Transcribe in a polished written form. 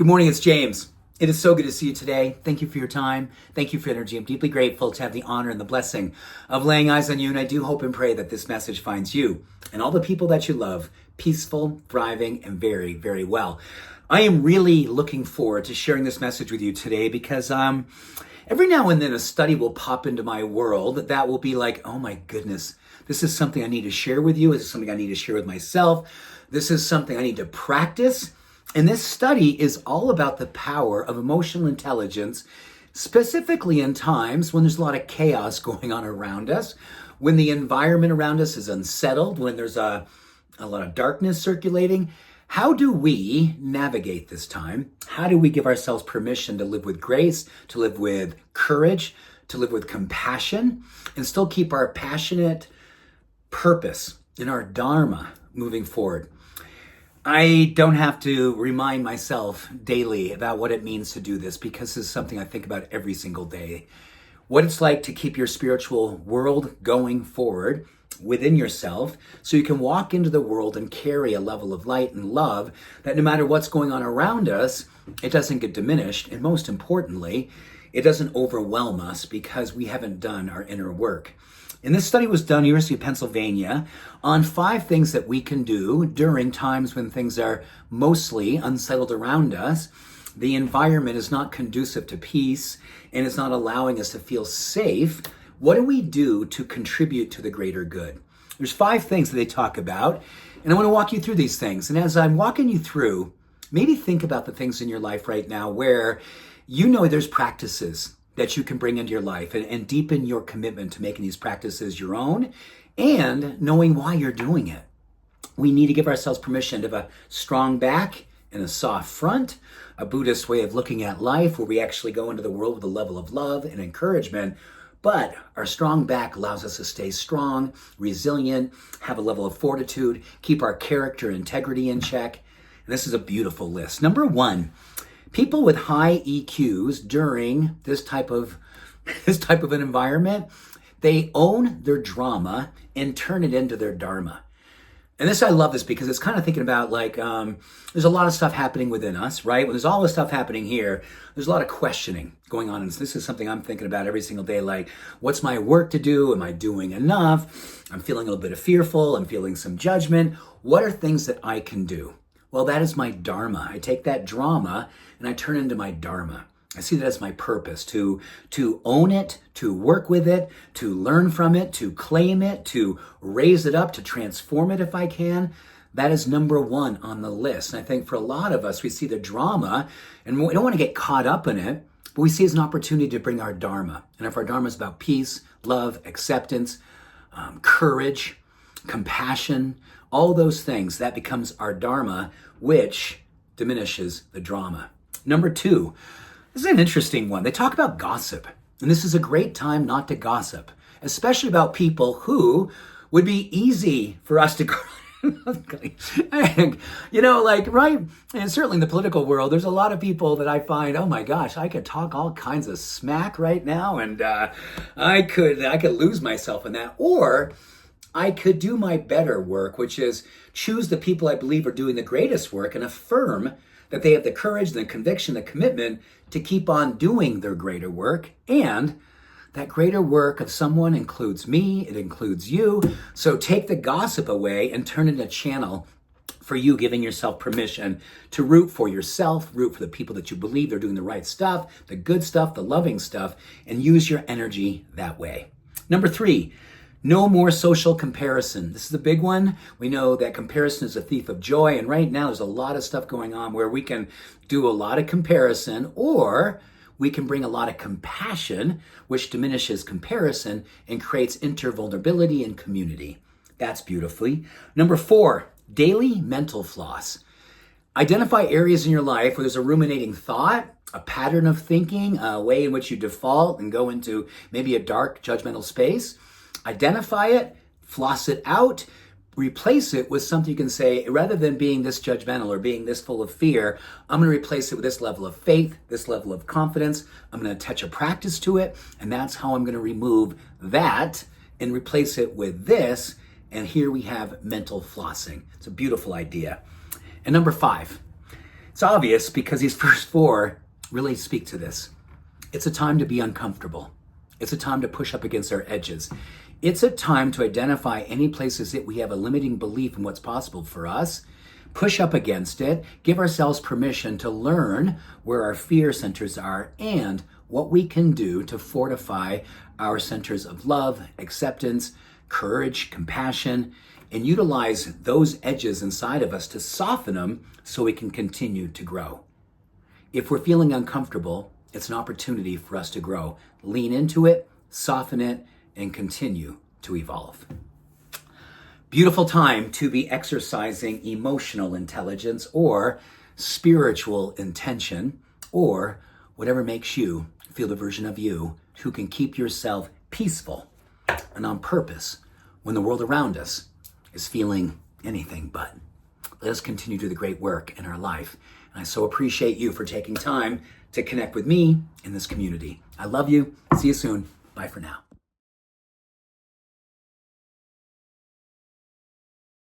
Good morning, it's James. It is so good to see you today. Thank you for your time. Thank you for your energy. I'm deeply grateful to have the honor and the blessing of laying eyes on you. And I do hope and pray that this message finds you and all the people that you love peaceful, thriving, and very, very well. I am really looking forward to sharing this message with you today because every now and then a study will pop into my world that will be like, oh my goodness, this is something I need to share with you. This is something I need to share with myself. This is something I need to practice. And this study is all about the power of emotional intelligence, specifically in times when there's a lot of chaos going on around us, when the environment around us is unsettled, when there's a lot of darkness circulating. How do we navigate this time? How do we give ourselves permission to live with grace, to live with courage, to live with compassion, and still keep our passionate purpose in our Dharma moving forward? I don't have to remind myself daily about what it means to do this because this is something I think about every single day. What it's like to keep your spiritual world going forward within yourself so you can walk into the world and carry a level of light and love that no matter what's going on around us, it doesn't get diminished. And most importantly, it doesn't overwhelm us because we haven't done our inner work. And this study was done, University of Pennsylvania, on 5 things that we can do during times when things are mostly unsettled around us. The environment is not conducive to peace and it's not allowing us to feel safe. What do we do to contribute to the greater good? There's 5 things that they talk about, and I want to walk you through these things. And as I'm walking you through, maybe think about the things in your life right now where you know there's practices that you can bring into your life and deepen your commitment to making these practices your own and knowing why you're doing it. We need to give ourselves permission to have a strong back and a soft front, a Buddhist way of looking at life where we actually go into the world with a level of love and encouragement. But our strong back allows us to stay strong, resilient, have a level of fortitude, keep our character integrity in check. And this is a beautiful list. Number 1, people with high EQs during this type of an environment, they own their drama and turn it into their Dharma. And I love this because it's kind of thinking about like, there's a lot of stuff happening within us, right? When there's all this stuff happening here, there's a lot of questioning going on. And this is something I'm thinking about every single day. Like, what's my work to do? Am I doing enough? I'm feeling a little bit of fearful. I'm feeling some judgment. What are things that I can do? Well, that is my Dharma. I take that drama and I turn it into my Dharma. I see that as my purpose, to own it, to work with it, to learn from it, to claim it, to raise it up, to transform it if I can. That is number 1 on the list. And I think for a lot of us, we see the drama and we don't want to get caught up in it, but we see it as an opportunity to bring our Dharma. And if our Dharma is about peace, love, acceptance, courage, compassion, all those things, that becomes our Dharma, which diminishes the drama. Number 2, this is an interesting one. They talk about gossip. And this is a great time not to gossip, especially about people who would be easy for us to right? And certainly in the political world, there's a lot of people that I find, oh my gosh, I could talk all kinds of smack right now and I could lose myself in that. Or I could do my better work, which is choose the people I believe are doing the greatest work and affirm that they have the courage, the conviction, the commitment to keep on doing their greater work. And that greater work of someone includes me, it includes you. So take the gossip away and turn it into a channel for you giving yourself permission to root for yourself, root for the people that you believe they're doing the right stuff, the good stuff, the loving stuff, and use your energy that way. Number 3, no more social comparison. This is a big one. We know that comparison is a thief of joy. And right now there's a lot of stuff going on where we can do a lot of comparison, or we can bring a lot of compassion, which diminishes comparison and creates intervulnerability and community. That's beautifully. Number 4, daily mental floss. Identify areas in your life where there's a ruminating thought, a pattern of thinking, a way in which you default and go into maybe a dark judgmental space. Identify it, floss it out, replace it with something you can say, rather than being this judgmental or being this full of fear, I'm going to replace it with this level of faith, this level of confidence. I'm going to attach a practice to it, and that's how I'm going to remove that and replace it with this. And here we have mental flossing. It's a beautiful idea. And number 5, It's obvious because these first four really speak to this. It's a time to be uncomfortable. It's a time to push up against our edges. It's a time to identify any places that we have a limiting belief in what's possible for us, push up against it, give ourselves permission to learn where our fear centers are and what we can do to fortify our centers of love, acceptance, courage, compassion, and utilize those edges inside of us to soften them so we can continue to grow. If we're feeling uncomfortable, it's an opportunity for us to grow. Lean into it, soften it, and continue to evolve. Beautiful time to be exercising emotional intelligence or spiritual intention or whatever makes you feel the version of you who can keep yourself peaceful and on purpose when the world around us is feeling anything but. Let us continue to do the great work in our life. And I so appreciate you for taking time to connect with me in this community. I love you. See you soon. Bye for now.